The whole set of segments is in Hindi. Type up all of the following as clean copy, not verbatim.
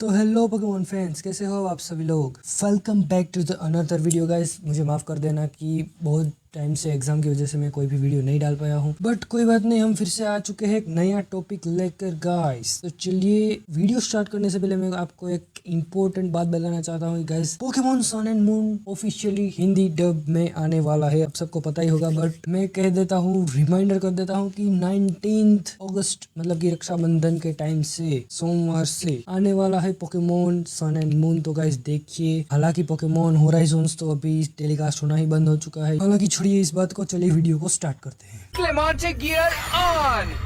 तो हेलो पोकेमॉन फैंस, कैसे हो आप सभी लोग। Welcome back to the another video guys. मुझे माफ़ कर देना कि बहुत टाइम से एग्जाम की वजह से मैं कोई भी वीडियो नहीं डाल पाया हूँ, बट कोई बात नहीं, हम फिर से आ चुके हैं एक नया टॉपिक लेकर गाइस। तो चलिए वीडियो स्टार्ट करने से पहले मैं आपको एक इम्पोर्टेंट बात बताना चाहता हूँ guys. Pokemon Sun and Moon officially Hindi dub में आने वाला है, आप सबको पता ही होगा, बट मैं कह देता हूँ, रिमाइंडर कर देता हूँ कि 19 अगस्त मतलब कि रक्षाबंधन के टाइम से सोमवार से आने वाला है पोकेमॉन सन एंड मून। तो गाइस देखिए, हालांकि पोकेमॉन होराइजन्स तो अभी टेलीकास्ट होना ही बंद हो चुका है, हालांकि छोड़िए इस बात को, चलिए वीडियो को स्टार्ट करते हैं। Clemente Gear on!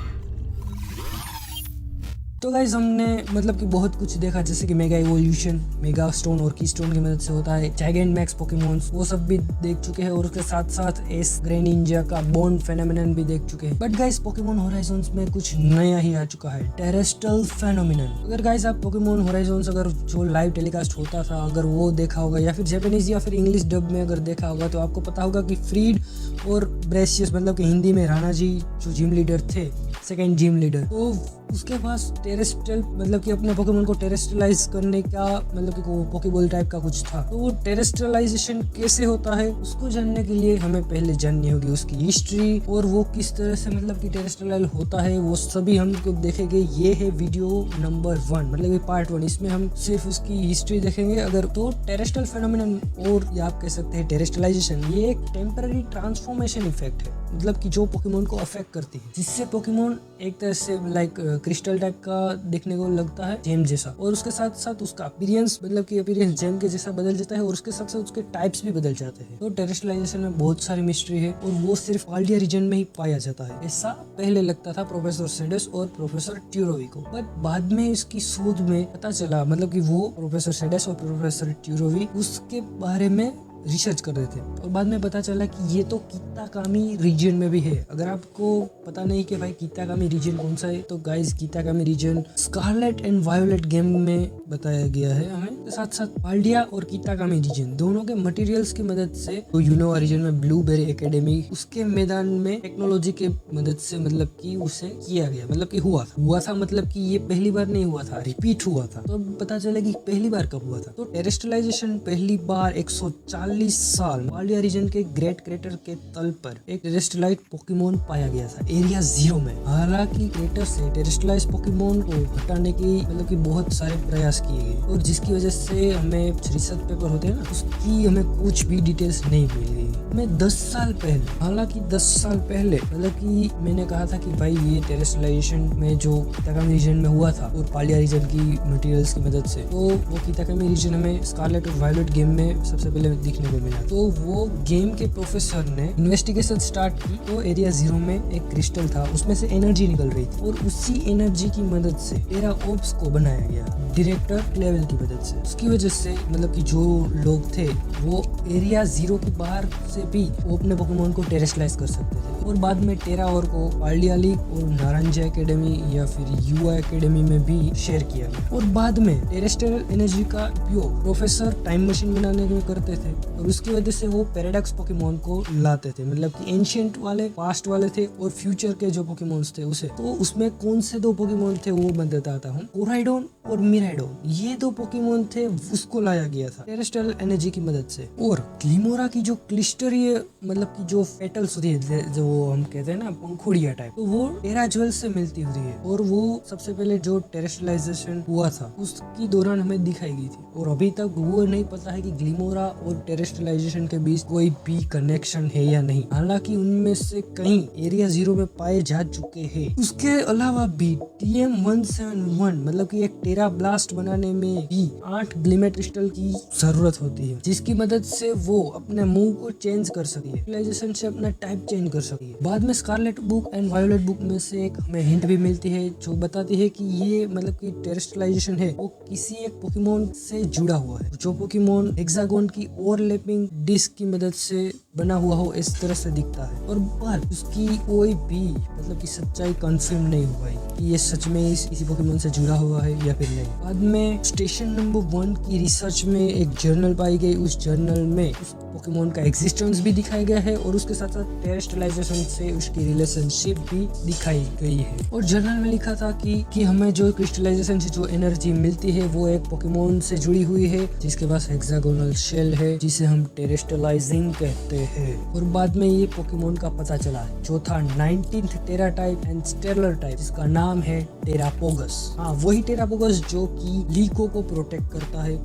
तो गाइस हमने मतलब कि बहुत कुछ देखा, जैसे कि मेगा इवोल्यूशन, मेगा स्टोन और की स्टोन की मदद से होता है, जायगेंट मैक्स पोकेमॉन्स, वो सब भी देख चुके हैं, और उसके साथ साथ एस ग्रेनिंजा का बॉन्ड फेनोमेनन भी देख चुके हैं। बट गाइस पोकेमॉन होराइजन्स में कुछ नया ही आ चुका है, टेरेस्ट्रियल फेनोमेनन। अगर गाइस आप पोकेमॉन होराइजन्स अगर जो लाइव टेलीकास्ट होता था अगर वो देखा होगा, या फिर जापानीज या फिर इंग्लिश डब में अगर देखा होगा, तो आपको पता होगा कि फ्रीड और ब्रेसियस मतलब कि हिंदी में राणा जी जो जिम लीडर थे, सेकेंड जिम लीडर, तो उसके पास टेरेस्ट्रियल मतलब कि अपने पोकेमॉन को टेरेस्ट्रियलाइज करने का मतलब कि पोकेबॉल टाइप का कुछ था। तो वो टेरेस्ट्रियलाइजेशन कैसे होता है उसको जानने के लिए हमें पहले जाननी होगी उसकी हिस्ट्री, और वो किस तरह से मतलब कि टेरेस्ट्रियल होता है, वो सभी हम देखेंगे। ये है वीडियो नंबर 1 मतलब कि पार्ट 1, इसमें हम सिर्फ उसकी हिस्ट्री देखेंगे। अगर तो टेरेस्ट्रियल फेनोमेनन, और या आप कह सकते हैं टेरेस्ट्रियलाइजेशन, ये एक टेम्पररी ट्रांसफॉर्मेशन इफेक्ट है, मतलब कि जो पोकेमॉन को अफेक्ट करती है, जिससे पोकेमॉन एक तरह से लाइक क्रिस्टल टाइप का देखने को लगता है, जेम जैसा, और उसके साथ साथ उसका अपीयरेंस मतलब कि अपीयरेंस जेम के जैसा बदल जाता है, और उसके साथ साथ उसके टाइप्स भी बदल जाते हैं। तो टेरेस्ट्रियलाइजेशन में बहुत सारी मिस्ट्री है, और वो सिर्फ पाल्डिया रीजन में ही पाया जाता है, ऐसा पहले लगता था प्रोफेसर सेडेस और प्रोफेसर ट्यूरोवी को। बट बाद में इसकी शोध में पता चला, मतलब कि वो प्रोफेसर सेडेस और प्रोफेसर ट्यूरोवी उसके बारे में रिसर्च कर रहे थे, और बाद में पता चला कि ये तो किताकामी रीजन में भी है। अगर आपको पता नहीं कि भाई किताकामी रीजन कौन सा है, तो guys Kitakami region Scarlet and Violet game में बताया गया है हमें। साथ साथ पाल्डिया और किताकामी रीजन दोनों के मटेरियल्स की मदद से, तो यूनोवा रीजन में ब्लूबेरी एकेडमी उसके मैदान में टेक्नोलॉजी के मदद से मतलब कि उसे किया गया, मतलब कि हुआ था मतलब कि ये पहली बार नहीं हुआ था, रिपीट हुआ था। तो पता चला कि पहली बार कब हुआ था। तो टेरेस्ट्रियलाइजेशन पहली बार 140 साल पाल्डिया रीजन के ग्रेट क्रेटर के तल पर एक टेरेस्ट्रियलाइज पोकेमॉन पाया गया था, एरिया 0 में। हालांकि क्रेटर से टेरेस्ट्रियलाइज पोकेमॉन को हटाने की मतलब कि बहुत सारे प्रयास किए गए, और जिसकी वजह से हमें रिसर्च पेपर होते हैं ना, उसकी हमें कुछ भी डिटेल्स नहीं मिल गई। मैं 10 साल पहले, हालांकि 10 साल पहले मतलब कि मैंने कहा था कि भाई ये टेरेस्ट्रियलाइजेशन में जो किताकामी रीजन में हुआ था और पाल्डिया रीजन की मटेरियल्स की मदद से, तो वो किताकामी रीजन हमें स्कारलेट और वायलेट गेम में सबसे पहले दिखने को मिला। तो वो गेम के प्रोफेसर ने इन्वेस्टिगेशन स्टार्ट की, तो एरिया 0 में एक क्रिस्टल था, उसमें से एनर्जी निकल रही थी, और उसी एनर्जी की मदद से टेरा ओप्स को बनाया गया डायरेक्टर लेवल की मदद से। उसकी वजह से मतलब कि जो लोग थे वो एरिया 0 के बाहर से भी वो अपने पोकेमॉन को टेरेस्ट्रियलाइज कर सकते थे, और बाद में टेरा और को पाल्डिया लीग और नारंजा एकेडमी या फिर युवा एकेडमी में भी शेयर किया गया। और बाद में टेरेस्ट्रियल एनर्जी का उपयोग प्रोफेसर टाइम मशीन बनाने में करते थे, और उसकी वजह से वो पैराडॉक्स पोकेमॉन को लाते थे, मतलब कि एंशिएंट वाले, पास्ट वाले थे, और फ्यूचर के जो पोकेमॉन्स थे उसे। तो उसमें कौन से 2 पोकेमॉन थे वो मैं बताता हूँ, कोराइडोन और मिराइडोन, ये 2 पोकेमॉन थे, उसको लाया गया था टेरेस्ट्रियल एनर्जी की मदद से। और ग्लिमोरा की जो क्लिस्टरीय मतलब कि जो पेटल्स होती है, जो हम कहते हैं ना पंखुड़िया टाइप, तो वो टेरा ज्वेल से मिलती होती है, और वो सबसे पहले जो टेरेस्ट्रियलाइजेशन हुआ था उसकी दौरान हमें दिखाई गई थी, और अभी तक वो नहीं पता है कि ग्लिमोरा और टेरेस्ट्रियलाइजेशन के बीच कोई भी कनेक्शन है या नहीं। हालांकि उनमें से कई एरिया 0 में पाए जा चुके हैं। उसके अलावा भी TM-171 मतलब कि एक टेरा ब्लास्ट बनाने में भी 8 ग्लिमेट क्रिस्टल की जरूरत होती है, जिसकी मदद से वो अपने मुंह को चेंज कर सके, टेरेस्ट्रियलाइजेशन से अपना टाइप चेंज कर सके। बाद में Scarlet book and Violet book में से एक हमें हिंट भी मिलती है, जो बताती है कि ये मतलब कि टेरेस्ट्रियलाइजेशन है वो किसी एक पोकेमॉन से जुड़ा हुआ है, जो पोकेमॉन हेक्सागोन की ओवरलैपिंग डिस्क की मदद से बना हुआ हो, इस तरह से दिखता है। और पर उसकी कोई भी मतलब कि सच्चाई कंफर्म नहीं हुआ है कि ये सच में इसी पोकेमॉन से जुड़ा हुआ है या फिर नहीं। बाद में स्टेशन नंबर 1 की रिसर्च में एक जर्नल पाई गई, उस जर्नल में पोकेमोन का एग्जिस्टेंस भी दिखाया गया है और उसके साथ साथ टेरेस्ट्रलाइजेशन से उसकी रिलेशनशिप भी दिखाई गई है। और जर्नल में लिखा था कि हमें जो क्रिस्टलाइजेशन से जो एनर्जी मिलती है वो एक पोकेमोन से जुड़ी हुई है जिसके पास हेक्सागोनल शेल है जिसे हम टेरेस्ट्रलाइजिंग कहते हैं। और बाद में ये पोकेमोन का पता चला जो था 19th tera type and stellar type जिसका नाम है टेरापोगस। हाँ, वही टेरापोगस जो कि लीको को प्रोटेक्ट करता है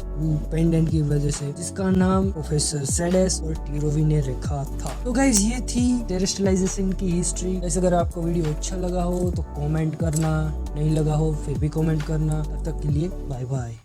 पेंडेंट की वजह से, जिसका नाम प्रोफेसर सेडेस और टीरोवी ने रखा था। तो गाइज ये थी टेरेस्ट्रलाइजेशन की हिस्ट्री। वैसे अगर आपको वीडियो अच्छा लगा हो तो कमेंट करना, नहीं लगा हो फिर भी कमेंट करना। तब तक के लिए बाय बाय।